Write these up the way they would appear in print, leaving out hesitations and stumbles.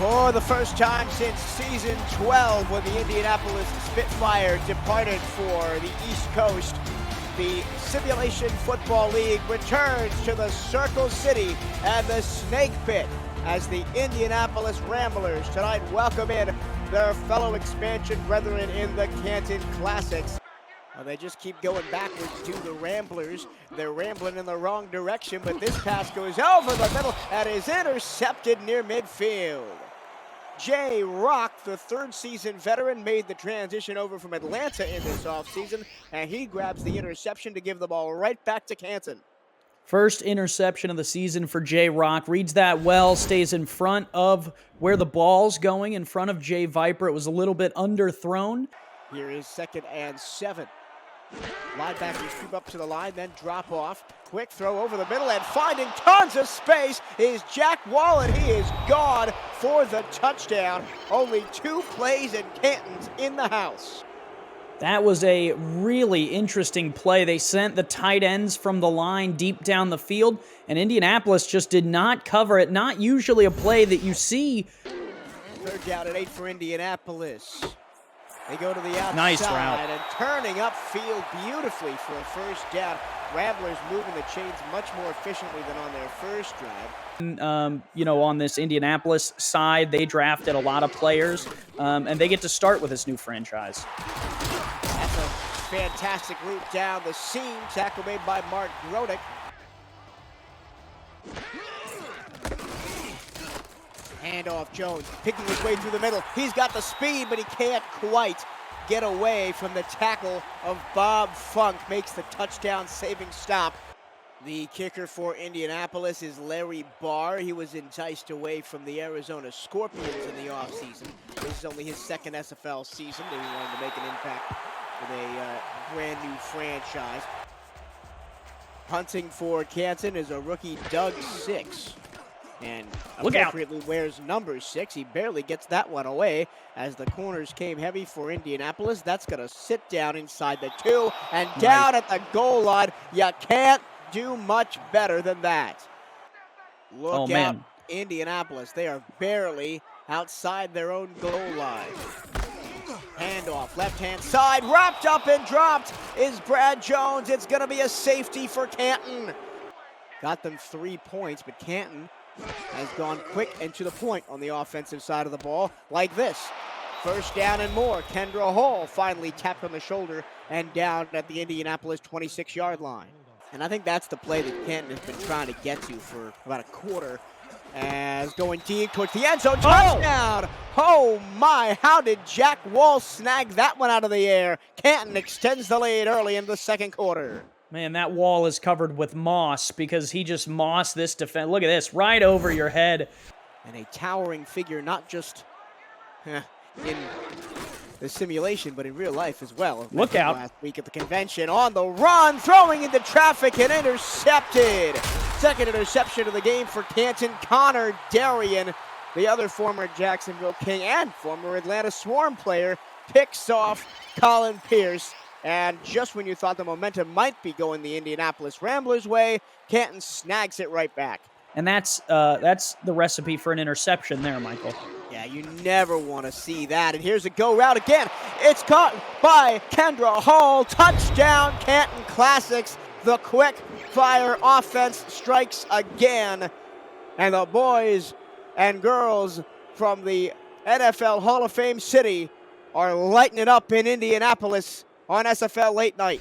For the first time since season 12, when the Indianapolis Spitfire departed for the East Coast, the Simulation Football League returns to the Circle City and the Snake Pit as the Indianapolis Ramblers tonight welcome in their fellow expansion brethren in the Canton Classics. They just keep going backwards to the Ramblers. They're rambling in the wrong direction, but this pass goes over the middle and is intercepted near midfield. Jay Rock, the third-season veteran, made the transition over from Atlanta in this offseason, and he grabs the interception to give the ball right back to Canton. First interception of the season for Jay Rock. Reads that well, stays in front of where the ball's going, in front of Jay Viper. It was a little bit underthrown. Here is 2nd and 7. Linebackers scoop up to the line, then drop off. Quick throw over the middle, and finding tons of space is Jack Wall, and he is gone for the touchdown. Only 2 plays and Canton's in the house. That was a really interesting play. They sent the tight ends from the line deep down the field, and Indianapolis just did not cover it. Not usually a play that you see. 3rd down and 8 for Indianapolis. They go to the outside, nice route, and turning upfield beautifully for a first down. Ramblers moving the chains much more efficiently than on their first drive. On this Indianapolis side, they drafted a lot of players, and they get to start with this new franchise. That's a fantastic route down the seam. Tackle made by Mark Grodick. Handoff, Jones picking his way through the middle. He's got the speed, but he can't quite get away from the tackle of Bob Funk. Makes the touchdown-saving stop. The kicker for Indianapolis is Larry Barr. He was enticed away from the Arizona Scorpions in the offseason. This is only his 2nd SFL season. They wanted to make an impact with a brand new franchise. Punting for Canton is a rookie, Doug Six. And appropriately wears number 6. He barely gets that one away as the corners came heavy for Indianapolis. That's going to sit down inside the 2 and down at the goal line. You can't do much better than that. Look out, Indianapolis. They are barely outside their own goal line. Handoff, left-hand side, wrapped up and dropped is Brad Jones. It's going to be a safety for Canton. Got them 3 points, but Canton has gone quick and to the point on the offensive side of the ball, like this. 1st down and more. Kendra Hall finally tapped on the shoulder and down at the Indianapolis 26-yard line. And I think that's the play that Canton has been trying to get to for about a quarter. As going deep towards the end zone, touchdown! Oh my, how did Jack Wall snag that one out of the air? Canton extends the lead early in the 2nd quarter. Man, that wall is covered with moss because he just mossed this defense. Look at this, right over your head. And a towering figure, not just in the simulation, but in real life as well. Look out. Last week at the convention, on the run, throwing into traffic and intercepted. 2nd interception of the game for Canton. Connor Darien, the other former Jacksonville King and former Atlanta Swarm player, picks off Colin Pierce. And just when you thought the momentum might be going the Indianapolis Ramblers' way, Canton snags it right back. And that's the recipe for an interception there, Michael. Yeah, you never want to see that. And here's a go route again. It's caught by Kendra Hall. Touchdown, Canton Classics. The quick fire offense strikes again. And the boys and girls from the NFL Hall of Fame city are lighting it up in Indianapolis on SFL late night.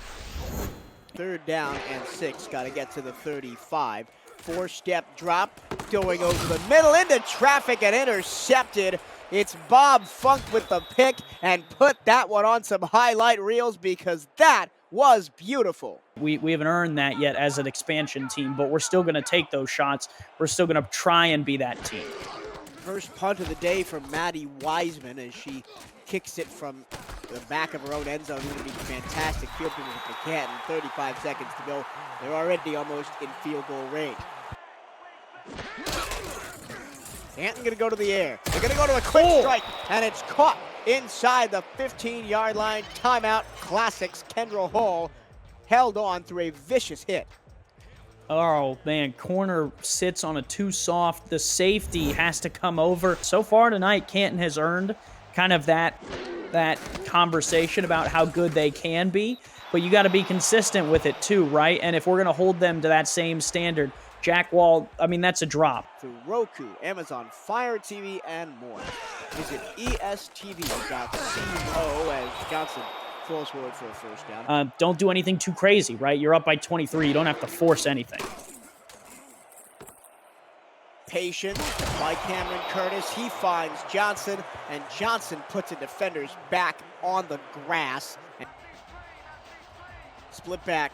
3rd down and 6. Got to get to the 35. 4-step drop, going over the middle into traffic and intercepted. It's Bob Funk with the pick, and put that one on some highlight reels because that was beautiful. We haven't earned that yet as an expansion team, but we're still going to take those shots. We're still going to try and be that team. First punt of the day from Maddie Wiseman as she kicks it from the back of her own end zone. It's going to be fantastic field position for Canton. 35 seconds to go. They're already almost in field goal range. Canton going to go to the air. They're going to go to a quick strike, and it's caught inside the 15-yard line. Timeout. Classics. Kendra Hall held on through a vicious hit. Oh, man, corner sits on a too soft. The safety has to come over. So far tonight, Canton has earned kind of that conversation about how good they can be, but you got to be consistent with it too, right? And if we're going to hold them to that same standard, Jack Wall, I mean, that's a drop. Through Roku, Amazon Fire TV, and more. Visit estv.co as Johnson falls forward for a first down. Don't do anything too crazy, right? You're up by 23. You don't have to force anything. Patience by Cameron Curtis. He finds Johnson, and Johnson puts the defenders back on the grass. Split back.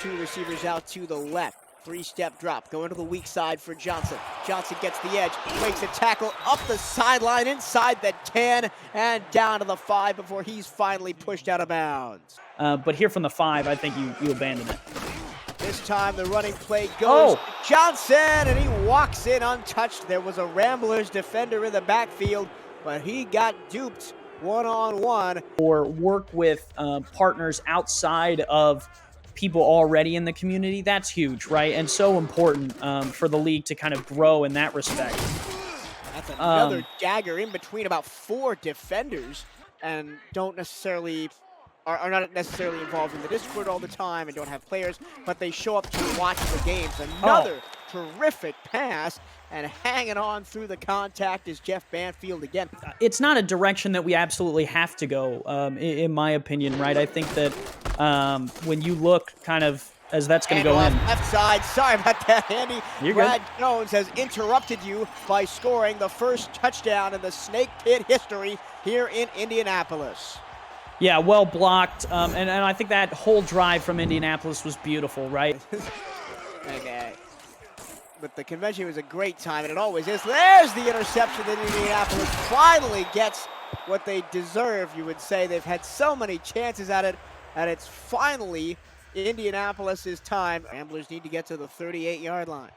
Two receivers out to the left. Three-step drop, going to the weak side for Johnson. Johnson gets the edge, makes a tackle up the sideline, inside the 10, and down to the 5 before he's finally pushed out of bounds. But here from the 5, I think you abandon it. This time the running play goes Johnson, and he walks in untouched. There was a Ramblers defender in the backfield, but he got duped one-on-one. Or work with partners outside of people already in the community, that's huge, right? And so important for the league to kind of grow in that respect. That's another dagger in between about 4 defenders, and don't necessarily are not necessarily involved in the Discord all the time and don't have players, but they show up to watch the games. Another terrific pass, and hanging on through the contact is Jeff Banfield again. It's not a direction that we absolutely have to go, in my opinion, right? I think that when you look kind of as that's going to go in. Left side, sorry about that, Andy. You're Brad good. Jones has interrupted you by scoring the first touchdown in the Snake Pit history here in Indianapolis. Yeah, well blocked, and I think that whole drive from Indianapolis was beautiful, right? But the convention was a great time, and it always is. There's the interception that Indianapolis finally gets what they deserve, you would say. They've had so many chances at it, and it's finally Indianapolis' time. Ramblers need to get to the 38-yard line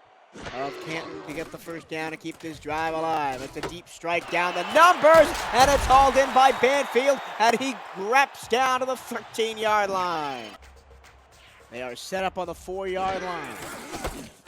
of Canton to get the first down and keep this drive alive. It's a deep strike down the numbers, and it's hauled in by Banfield, and he graps down to the 13-yard line. They are set up on the 4-yard line.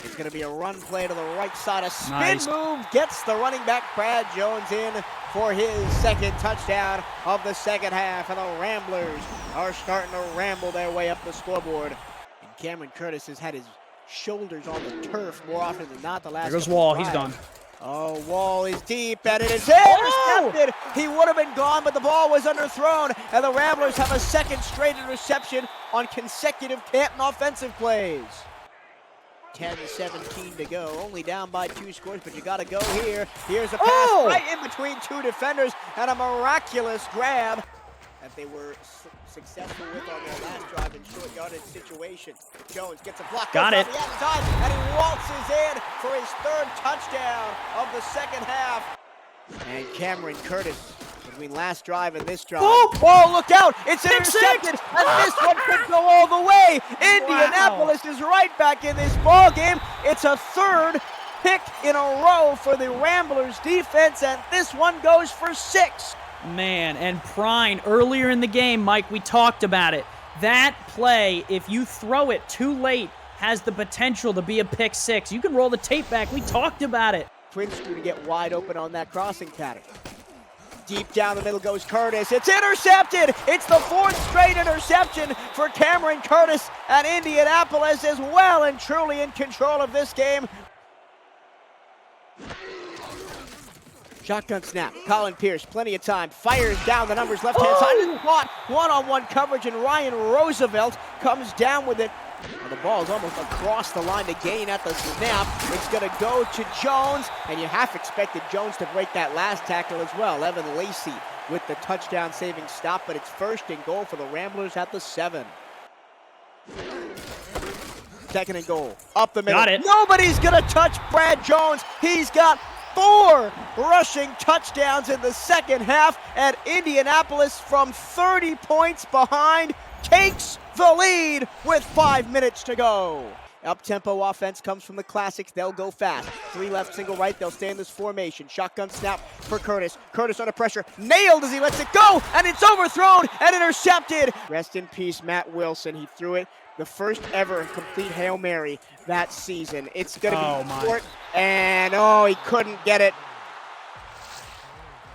It's going to be a run play to the right side. A spin move gets the running back Brad Jones in for his second touchdown of the second half. And the Ramblers are starting to ramble their way up the scoreboard. And Cameron Curtis has had his shoulders on the turf more often than not the last There goes Wall. He's gone. Oh, Wall is deep, and it is intercepted. He would have been gone, but the ball was underthrown. And the Ramblers have a second straight interception on consecutive Canton offensive plays. 10-17 to go, only down by 2 scores, but you got to go here. Here's a pass right in between 2 defenders, and a miraculous grab that they were successful with on their last drive in short yardage situation. Jones gets a block. Got it. The outside, and he waltzes in for his 3rd touchdown of the second half. And Cameron Curtis, between last drive and this drive. Oh, look out! It's intercepted, and this one could go all the way. Indianapolis is right back in this ball game. It's a 3rd pick in a row for the Ramblers defense, and this one goes for 6. Man, and Prine, earlier in the game, Mike, we talked about it. That play, if you throw it too late, has the potential to be a pick 6. You can roll the tape back. We talked about it. Twins to get wide open on that crossing pattern. Deep down the middle goes Curtis. It's intercepted. It's the 4th straight interception for Cameron Curtis, and Indianapolis is well and truly in control of this game. Shotgun snap. Colin Pierce, plenty of time. Fires down the numbers left-hand side. Caught one-on-one coverage, and Ryan Roosevelt comes down with it. And the ball is almost across the line to gain at the snap. It's going to go to Jones, and you half expected Jones to break that last tackle as well. Evan Lacey with the touchdown-saving stop, but it's 1st and goal for the Ramblers at the 7. 2nd and goal. Up the middle. Got it. Nobody's going to touch Brad Jones. He's got 4 rushing touchdowns in the second half, and Indianapolis, from 30 points behind, takes the lead with 5 minutes to go. Up-tempo offense comes from the Classics. They'll go fast. 3 left, single right. They'll stay in this formation. Shotgun snap for Curtis. Curtis under pressure. Nailed as he lets it go, and it's overthrown and intercepted. Rest in peace, Matt Wilson. He threw it the first ever complete Hail Mary that season. It's going to be Oh, my. short, and oh, he couldn't get it